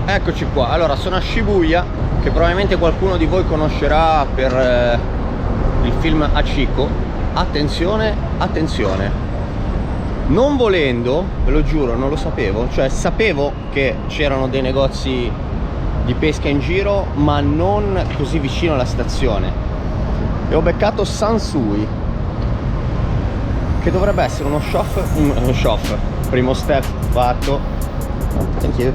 Eccoci qua, allora sono a Shibuya, che probabilmente qualcuno di voi conoscerà per il film Hachiko. Attenzione, attenzione, non volendo, ve lo giuro, non lo sapevo, cioè sapevo che c'erano dei negozi di pesca in giro, ma non così vicino alla stazione, e ho beccato Sansui, che dovrebbe essere uno shop, primo step fatto. Thank you.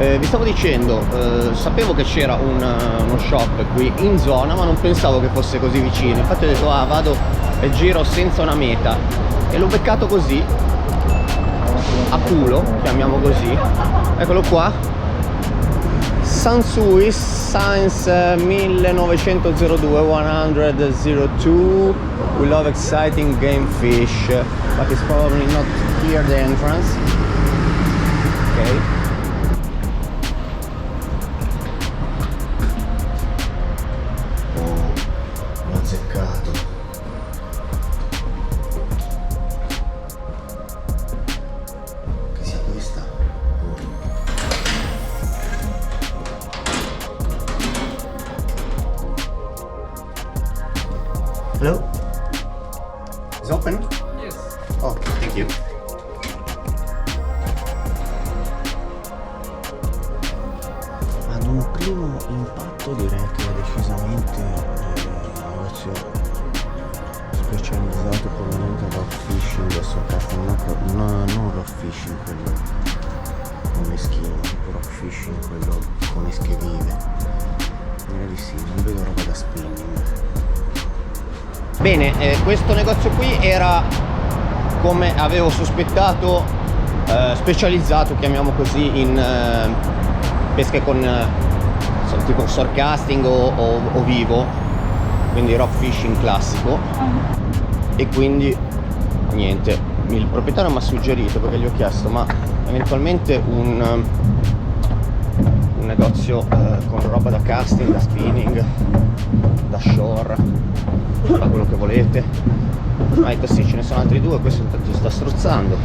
Vi stavo dicendo, sapevo che c'era uno shop qui in zona, ma non pensavo che fosse così vicino. Infatti ho detto, ah, vado e giro senza una meta, e l'ho beccato così a culo, chiamiamo così. Eccolo qua, Sansui Science 1902 102. We love exciting game fish, but it's probably not here the entrance. Ok. Hello? Is open? Yes. Oh, thank you. Ad un primo impatto direi che è decisamente un negozio specializzato probabilmente in rock fishing, adesso non rock fishing quello con le schie, tipo rock fishing quello con esche vive. Direi di sì, non vedo roba da spinning. Bene, questo negozio qui era, come avevo sospettato, specializzato, chiamiamo così, in pesche con tipo surfcasting o vivo, quindi rock fishing classico. E quindi niente, il proprietario mi ha suggerito, perché gli ho chiesto, ma eventualmente un negozio con roba da casting, da spinning, da shore, fa quello che volete. Ma detto sì, ce ne sono altri due, questo intanto sta strozzando,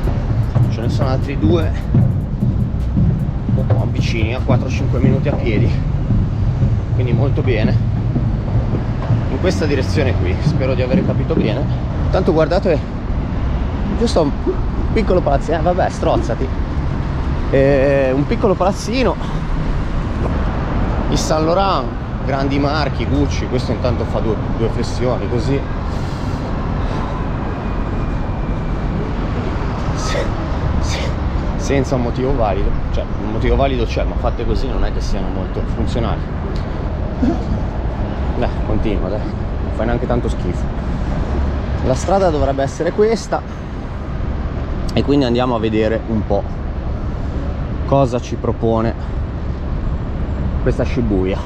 ce ne sono altri due un po' vicini, a 4-5 minuti a piedi, quindi molto bene, in questa direzione qui. Spero di aver capito bene. Tanto guardate, giusto un piccolo palazzino, vabbè, strozzati, un piccolo palazzino, il Saint Laurent, grandi marchi, Gucci. Questo intanto fa due flessioni così, senza un motivo valido, cioè un motivo valido c'è, ma fatte così non è che siano molto funzionali. Dai, continua, dai, non fai neanche tanto schifo. La strada dovrebbe essere questa, e quindi andiamo a vedere un po' cosa ci propone questa Shibuya.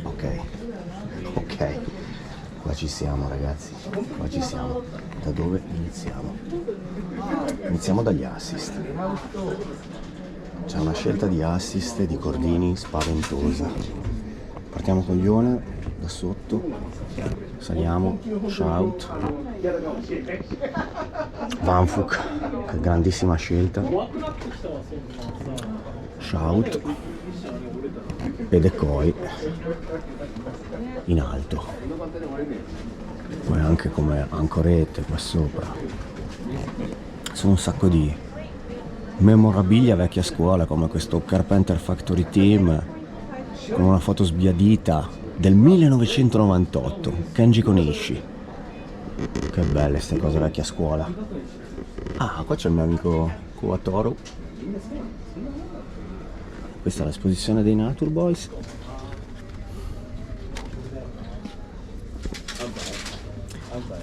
Ok, qua ci siamo ragazzi, qua ci siamo. Da dove iniziamo? Iniziamo dagli assist. C'è una scelta di assist e di cordini spaventosa. Partiamo con gli owner, da sotto, saliamo, Shout, Vanfuk, che grandissima scelta, Shout e Decoy in alto, poi anche come ancorette qua sopra. Sono un sacco di memorabilia vecchia scuola, come questo Carpenter Factory Team con una foto sbiadita del 1998, Kenji Konishi. Che belle ste cose vecchia scuola. Ah, qua c'è il mio amico Kuwatoru. Questa è l'esposizione dei Nature Boys.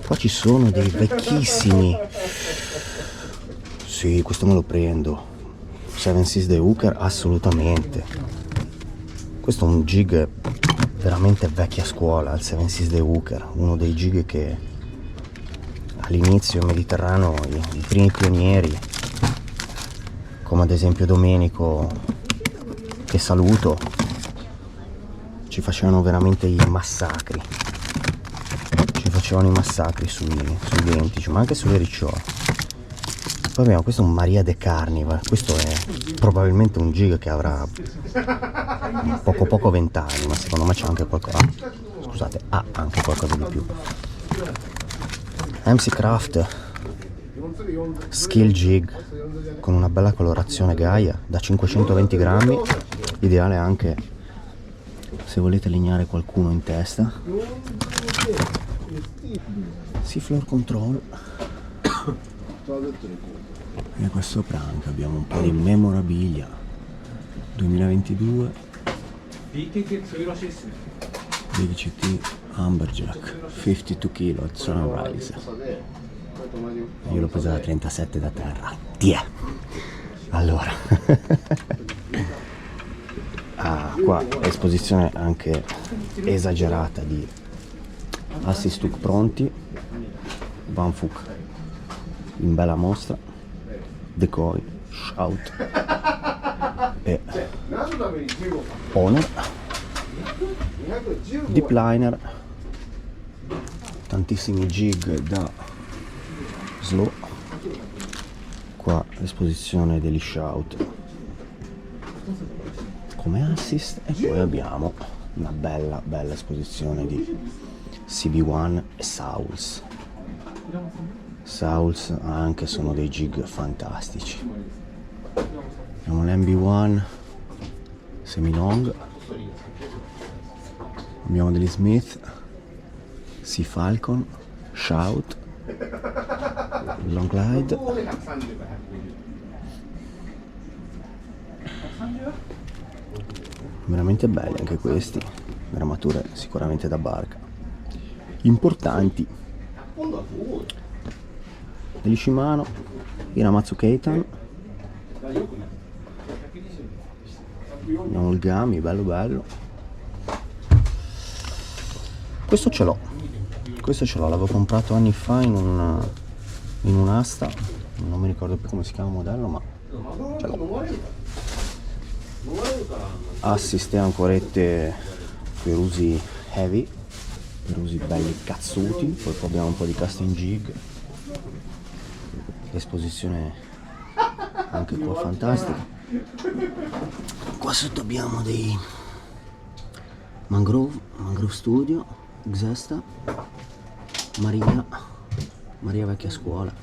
Qua ci sono dei vecchissimi. Sì, questo me lo prendo. Seven Seas The Hooker, assolutamente. Questo è un jig veramente vecchia scuola, il Seven Seas The Hooker, uno dei jig che all'inizio in Mediterraneo i primi pionieri, come ad esempio Domenico, che saluto, ci facevano veramente i massacri. Ci facevano i massacri sui dentici, ma anche sulle ricciole. Poi abbiamo questo, un Maria de Carnival. Questo è probabilmente un gig che avrà poco 20 anni, ma secondo me c'è anche qualcosa. Scusate, ha anche qualcosa di più. MC Craft Skill Jig con una bella colorazione Gaia da 520 grammi, ideale anche se volete legnare qualcuno in testa. Seafloor Control. E qua sopra anche abbiamo un po' di memorabilia 2022 Big CT Amberjack 52 kg Sunrise. Io l'ho presa da 37 da terra. Tiè! Allora qua esposizione anche esagerata di assi stuc pronti, Van Fuck in bella mostra, decoy, shout e Honor, deep liner, tantissimi jig da slow. Qua l'esposizione degli shout come assist, e poi abbiamo una bella esposizione di CB1 e Sauls anche sono dei jig fantastici. Abbiamo l'MB1 semi-long, abbiamo degli Smith, Sea Falcon, Shout, Long Glide, veramente belli anche questi, armature sicuramente da barca, importanti. Degli Shimano, Hiramatsu Keitan, abbiamo il Gami, bello. Questo ce l'ho, l'avevo comprato anni fa in un'asta, non mi ricordo più come si chiama il modello, ma ce l'ho. Assist e ancorette per usi heavy, per usi belli cazzuti. Poi abbiamo un po' di casting jig, esposizione anche qua fantastica. Qua sotto abbiamo dei Mangrove Studio, Xesta, Maria vecchia scuola,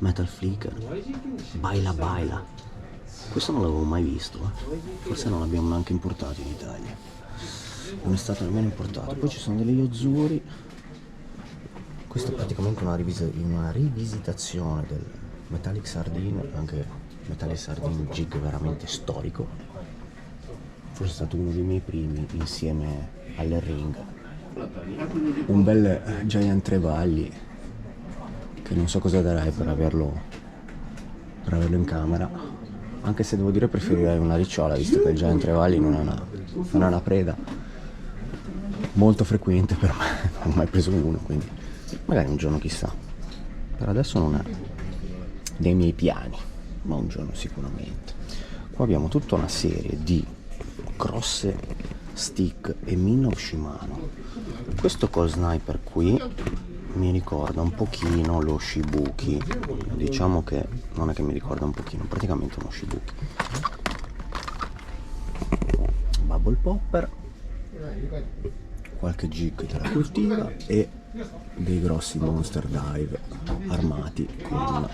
Metal Flicker, Baila. Questo non l'avevo mai visto, forse non l'abbiamo neanche importato in Italia, non è stato nemmeno importato. Poi ci sono delle Yozuri. Questa è praticamente una rivisitazione del Metallic Sardine, anche Metallic Sardine jig veramente storico, forse è stato uno dei miei primi insieme alle Ring. Un bel Giant Trevagli che non so cosa darei per averlo in camera, anche se devo dire preferirei una ricciola, visto che il Giant Trevagli non è una preda molto frequente per me, non ho mai preso uno, quindi magari un giorno chissà. Per adesso non è dei miei piani, ma un giorno sicuramente. Qua abbiamo tutta una serie di grosse stick e minnow Shimano. Questo col sniper qui mi ricorda un pochino lo Shibuki, diciamo che non è che mi ricorda un pochino, praticamente uno Shibuki. Bubble popper, qualche jig della cultiva e dei grossi monster dive armati con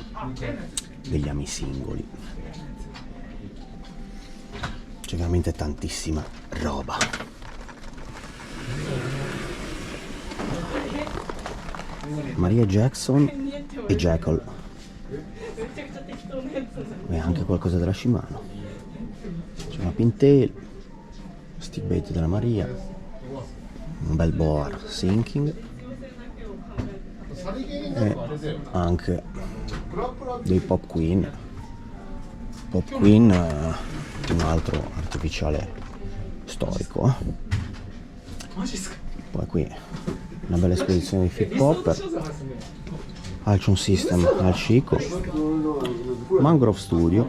degli ami singoli. C'è veramente tantissima roba. Maria Jackson e Jackal, e anche qualcosa della Shimano. C'è una pintail, stick bait della Maria, un bel boar sinking e anche dei Pop Queen, un altro artificiale storico. Poi qui una bella esposizione di Fit Popper, Alchon System al Chico, Mangrove Studio,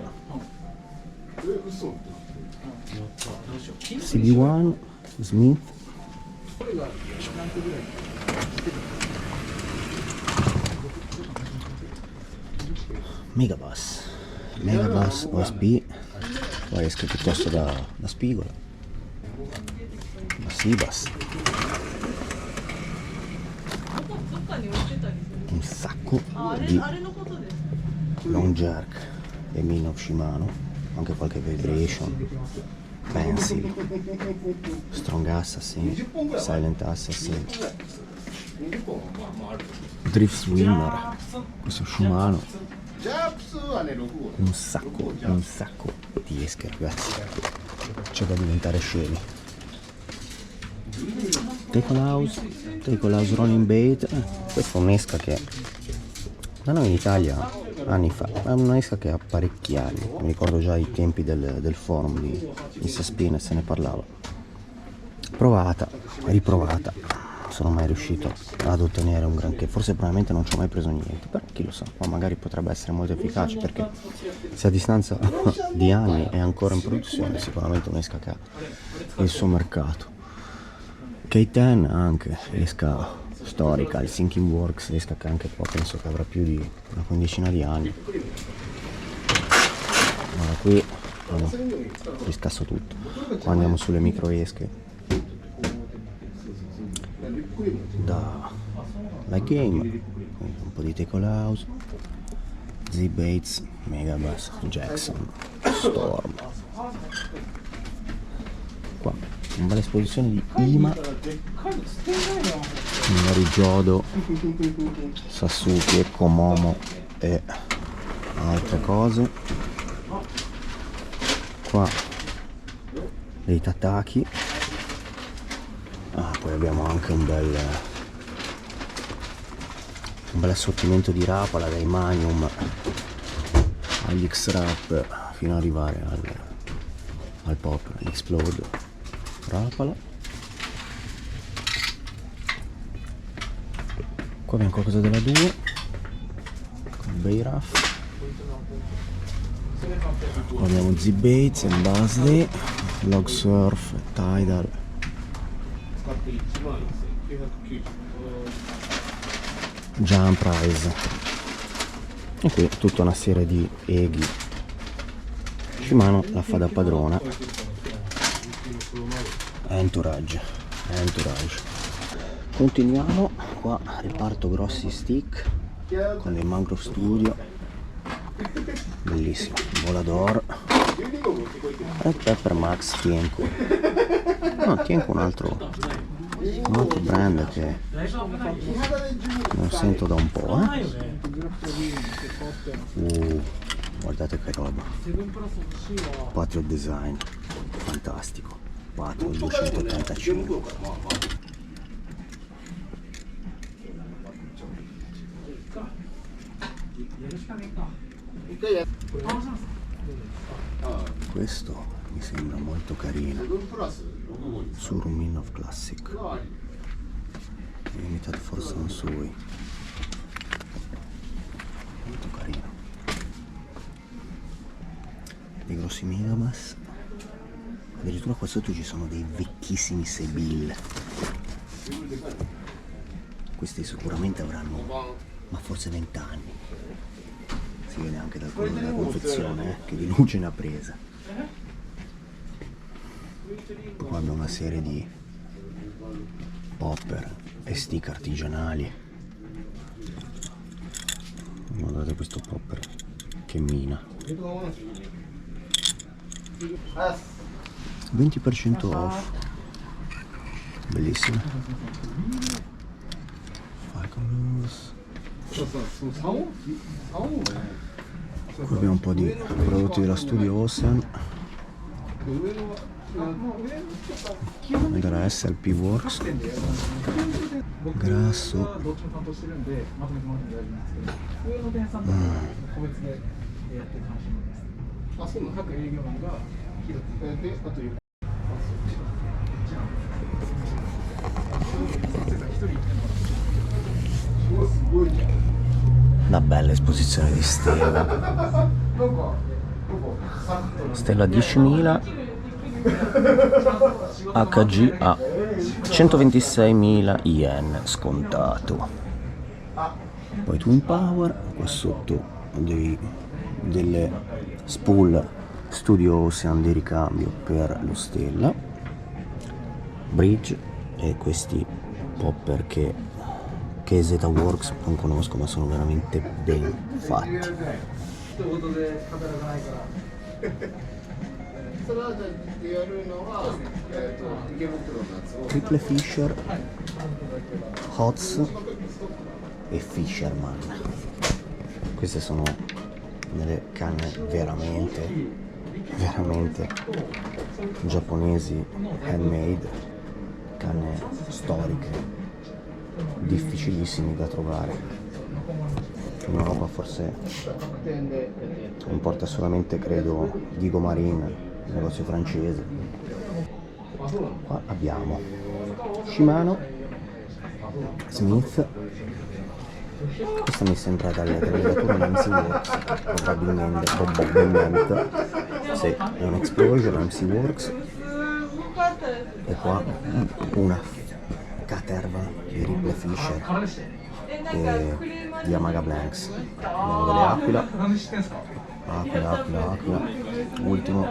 CB1, Smith, Megabus OSB, poi è scritto piuttosto da spigola, Bassibas, un sacco di long jerk e min of Shimano, anche qualche vibration, pencil, strong assassin, silent assassin, drift swimmer, questo Shimano, un sacco di esche, ragazzi, c'è da diventare scemi. Takehouse Rolling Bait, questa è un'esca che da noi in Italia anni fa, è un'esca che ha parecchi anni, mi ricordo già i tempi del forum di Saspina e se ne parlava. Provata, riprovata, non sono mai riuscito ad ottenere un granché, forse probabilmente non ci ho mai preso niente, però chi lo sa, ma magari potrebbe essere molto efficace, perché se a distanza di anni è ancora in produzione, è sicuramente un'esca che ha il suo mercato. K10 anche, esca storica, il Sinking Works, esca che anche qua penso che avrà più di una quindicina di anni. Allora qui riscasso tutto, qua andiamo sulle micro esche da Like Game, un po' di Takehouse, Z-Baits, Megabus, Jackson, Storm. Qua una bella esposizione di Ima, Morigiodo, Sasuke, Komomo e altre cose. Qua dei Tataki. Poi abbiamo anche un bel assortimento di Rapala, dai Magnum agli X-Rap fino ad arrivare al Pop, all'Explode Rapala. Qua abbiamo qualcosa della 2 con Beiraf. Qua abbiamo Z-Baits e Buzzday, Log Surf, Tidal, Jump Rise, e qui tutta una serie di eghi. Shimano la fa da padrona. Entourage. Continuiamo qua, reparto grossi stick con dei Mangrove Studio, bellissimo, Volador e Pepper Max Tienko. Tienko un altro brand che non sento da un po', guardate che roba, Patriot Design, fantastico, 4,285. Questo mi sembra molto carino, Surmin of Classic, Limited for Sansui, molto carino. Dei grossi Megamas, addirittura qua sotto ci sono dei vecchissimi Sebil. Questi sicuramente avranno, ma forse 20 anni. Si vede anche dal colore della confezione, che di luce ne ha presa. Qua abbiamo una serie di popper e stick artigianali. Guardate questo popper che mina, 20% off, bellissimo. Falconus. Qui abbiamo un po' di prodotti della Studio Ocean, della SLP Works, grasso, una bella esposizione di Stella. Stella 10.000 HG a 126.000 yen scontato. Poi Twin Power, qua sotto dei delle spool Studio Ocean di ricambio per lo Stella, bridge e questi popper che Z Works non conosco, ma sono veramente ben fatti. Triple Fisher, Hots e Fisherman. Queste sono delle canne veramente giapponesi, handmade, canne storiche, difficilissime da trovare. In Europa forse importa solamente, credo, Digo Marine, il negozio francese. Qua abbiamo Shimano, Smith. Questa mi sembra dalle legature MC Works, probabilmente. Sì, è un Explosion MC Works. E qua una caterva di Ripley Fisher e di Yamaga Blanks. Abbiamo delle Aquila, ultimo,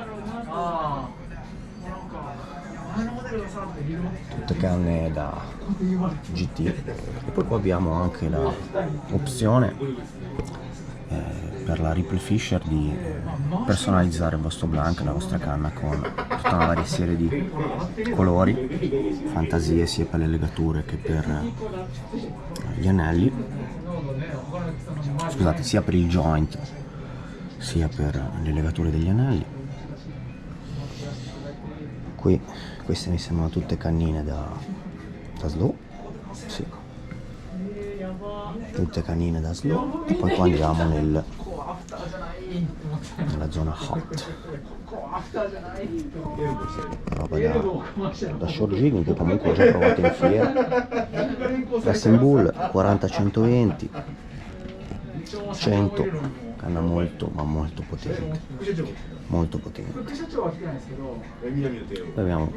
tutte canne da GT. E poi qua abbiamo anche la opzione per la Ripley Fisher di personalizzare il vostro blank, la vostra canna, con tutta una varia serie di colori, fantasie sia per le legature che per gli anelli, scusate, sia per il joint sia per le legature degli anelli. Qui queste mi sembrano tutte cannine da slow, sì, tutte cannine da slow. E poi qua andiamo nella zona hot, roba da short jigging che comunque ho già provato in fiera. Racing Bull 40-120, 100, canna molto potente, molto potente. Poi abbiamo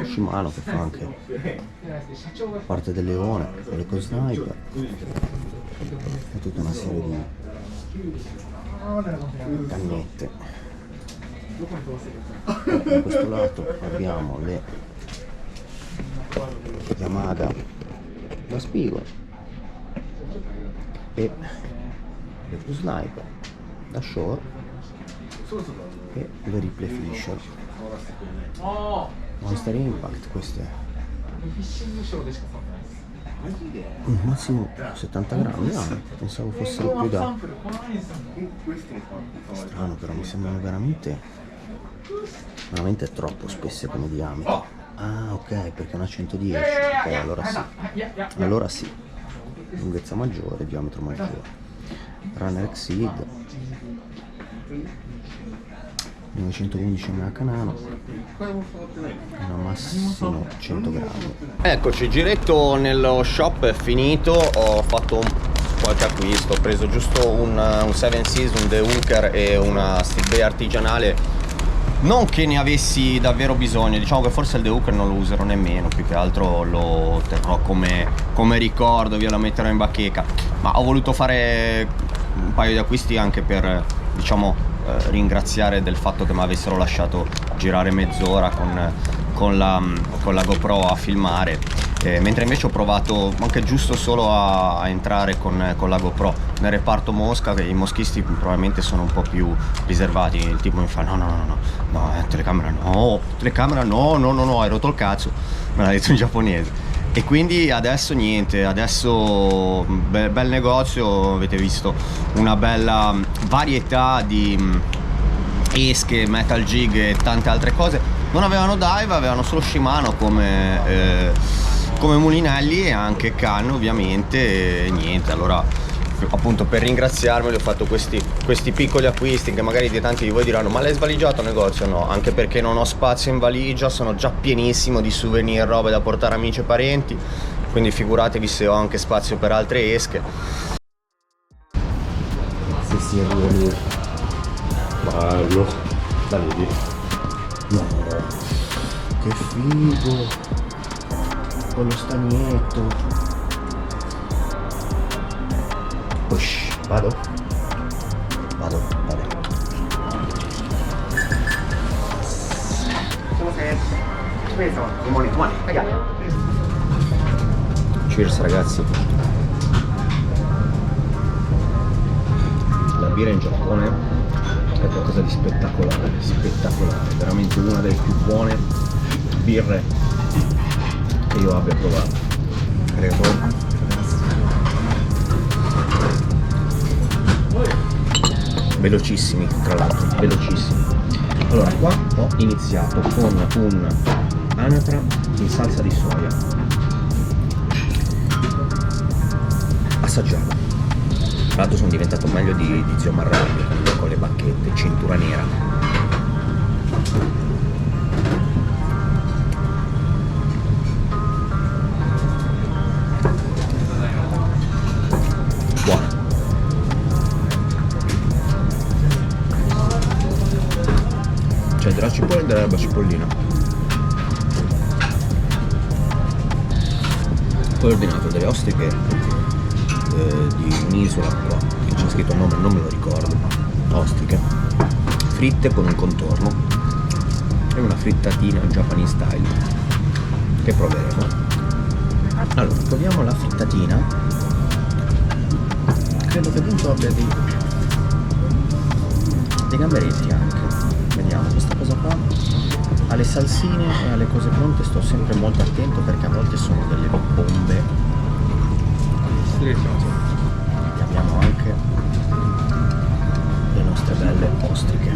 Shimano che fa anche parte del Leone, l'Eco Sniper e tutta una serie di cannette. Da questo lato abbiamo le Yamaga da Spigo e l'Eco Sniper da Shore e le Ripley Fisher. Monster Impact, queste massimo 70 grammi, pensavo fossero più da... Strano, però mi sembrano veramente troppo spesse come diametro. Ah, ok, perché è una 110, ok, allora sì, lunghezza maggiore, diametro maggiore. Runner Exceed 911 mH nano, una massimo 100 grammi. Eccoci, giretto nello shop è finito, ho fatto qualche acquisto, ho preso giusto un 7 Seas, un The Hooker e una Steel Bay artigianale, non che ne avessi davvero bisogno, diciamo che forse il The Hooker non lo userò nemmeno, più che altro lo terrò come ricordo, via, la metterò in bacheca, ma ho voluto fare un paio di acquisti anche per, diciamo, ringraziare del fatto che mi avessero lasciato girare mezz'ora con la GoPro a filmare, mentre invece ho provato anche giusto solo a entrare con la GoPro nel reparto mosca, che i moschisti probabilmente sono un po' più riservati. Il tipo mi fa no, telecamera no, hai rotto il cazzo, me l'ha detto in giapponese. E quindi adesso niente, adesso bel negozio, avete visto una bella varietà di esche, metal jig e tante altre cose. Non avevano dive, avevano solo Shimano come mulinelli e anche canne ovviamente, e niente, allora appunto per ringraziarmi ho fatto questi piccoli acquisti, che magari tanti di voi diranno ma l'hai svaligiato il negozio? No, anche perché non ho spazio in valigia, sono già pienissimo di souvenir, robe da portare amici e parenti, quindi figuratevi se ho anche spazio per altre esche. Sì, è bello, la vedi? No, che figo, con lo stagnetto. Push, vado. Cheers ragazzi. La birra in Giappone è qualcosa di spettacolare, veramente una delle più buone birre che io abbia provato. Credo. Velocissimi, tra l'altro, velocissimi. Allora, qua ho iniziato con un anatra in salsa di soia. Assaggiamo. Tra l'altro sono diventato meglio di zio Marrabio con le bacchette, cintura nera. Buona. C'è della cipolla e dell'erba cipollina. Poi ho ordinato delle ostriche di un'isola qua, che c'è scritto il nome, non me lo ricordo. Ostriche fritte con un contorno e una frittatina Japanese style che proveremo. Allora, proviamo la frittatina. Credo che appunto abbia dei gamberetti anche. Vediamo questa cosa qua. Alle salsine e alle cose pronte sto sempre molto attento perché a volte sono delle bombe. Abbiamo anche le nostre belle ostriche.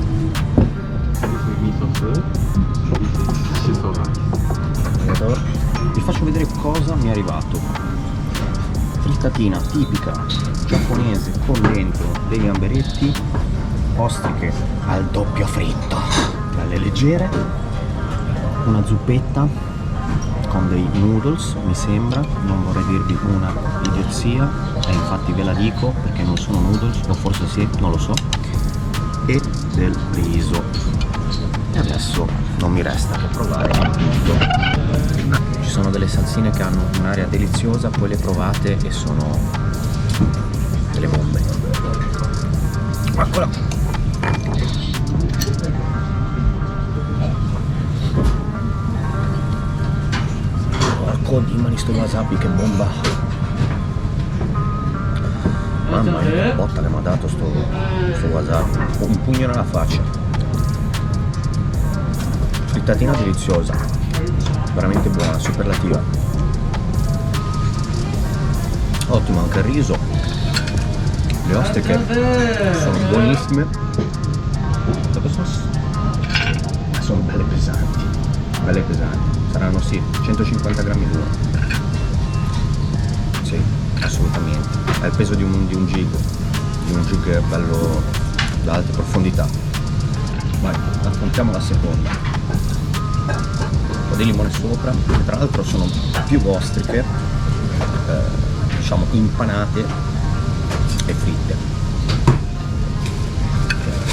Vi faccio vedere cosa mi è arrivato. Frittatina tipica giapponese con dentro dei gamberetti, ostriche al doppio fritto, belle leggere, una zuppetta con dei noodles, mi sembra, non vorrei dirvi una idiozia, e infatti ve la dico perché non sono noodles, o forse sì, non lo so, e del riso. E adesso non mi resta che provare tutto. Ci sono delle salsine che hanno un'aria deliziosa, poi le provate e sono delle bombe. Eccola! Dimani sto wasabi, che bomba! Mamma mia, che botta che mi ha dato sto wasabi. Un pugno nella faccia. Frittatina deliziosa, veramente buona, superlativa. Ottimo anche il riso. Le ostriche sono buonissime. Sono belle pesanti, belle pesanti. Saranno sì, 150 grammi l'uno. Sì, assolutamente. È il peso di un jig bello da alte profondità. Vai, affrontiamo la seconda. Un po' di limone sopra, che tra l'altro sono più ostriche, diciamo impanate e fritte.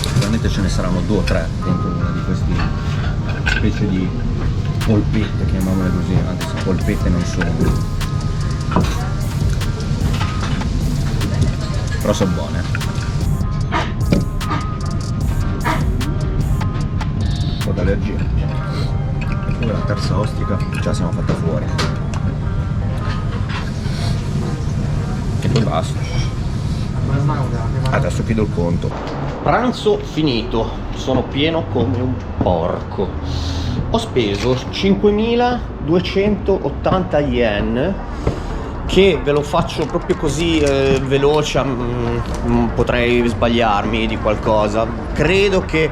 Sicuramente ce ne saranno 2 o 3 dentro una di queste specie di polpette, chiamiamole così, anche se polpette non sono, però sono buone. Un po' d'allergia. E poi la terza ostrica già siamo fatta fuori. E poi basta. Adesso chiedo il conto. Pranzo finito, sono pieno come un porco. Ho speso 5.280 yen, che ve lo faccio proprio così veloce, potrei sbagliarmi di qualcosa. Credo che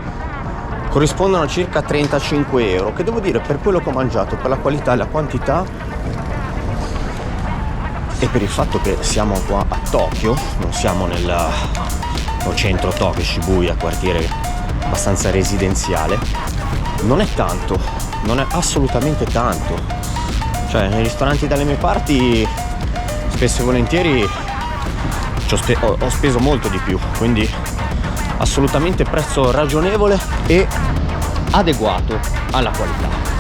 corrispondono a circa 35 euro, che devo dire per quello che ho mangiato, per la qualità e la quantità, e per il fatto che siamo qua a Tokyo, non siamo nel centro Tokyo, Shibuya, quartiere abbastanza residenziale. Non è tanto, non è assolutamente tanto. Cioè, nei ristoranti dalle mie parti spesso e volentieri ho speso molto di più, quindi assolutamente prezzo ragionevole e adeguato alla qualità.